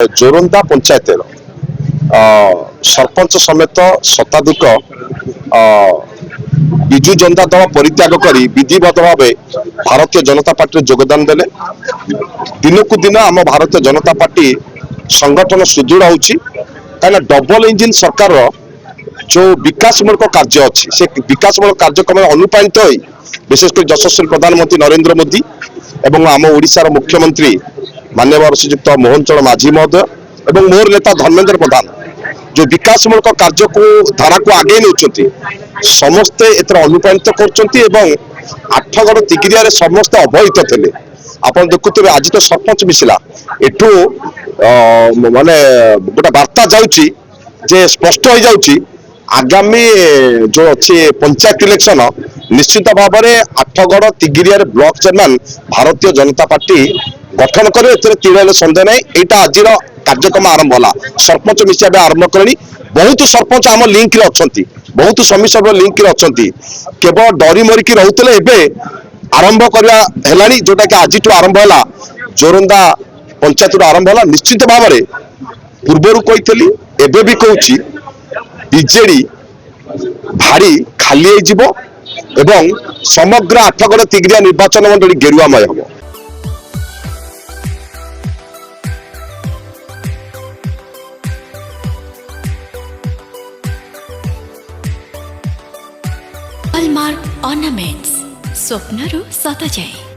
जोरंदा पंचायत सरपंच समेत शताधिक विजु जनता दल परित्याग कर विधिवत भाव भारतीय जनता पार्टी योगदान देले। दिनकू दिन आम भारतीय जनता पार्टी संगठन सुदृढ़ होना डबल इंजिन सरकार जो विकासमूलक कार्य अच्छी से विकासमूलक कार्यक्रम अनुप्राणित हो विशेषकर यशस्वी प्रधानमंत्री नरेंद्र मोदी एवं आम ओडिशार मुख्यमंत्री माननीय श्रीयुक्त मोहन चरण माझी महोदय एवं मोर नेता धर्मेंद्र प्रधान जो विकासमूलक कार्य को धारा को आगे नौकरी समस्ते एथर अनुप्राणित कर आठगड़ तिगिरिया समस्ते अवहित थे। आप देखुए आज तो सरपंच मिसिला एठू माने गोटे वार्ता जाउची जे स्पष्ट हो जाउची आगामी जो अच्छे पंचायत इलेक्शन निश्चित भाव में Athgarh Tigiria block chairman Bharatiya Janata party गठन करे तीन सन्देह ना यहाँ आज कार्यक्रम आरंभ होला। सरपंच मिसिया आरंभ करें बहुत सरपंच आम लिंक रे अच्छी बहुत समी सब लिंक रे अच्छी केवल डरी मरिकी रोते आरंभ करवा जोटा कि आज आरंभ है जोरंदा पंचायत आरंभ है। निश्चित भाव में पूर्वर कही एबे भी कहूँ बीजेडी भारी खाली एवं समग्र आठगड़ तिगिरिया निर्वाचन मंडली गेरुआमय हम। हॉलमार्क ऑर्नामेंट्स स्वप्नरू सत जाए।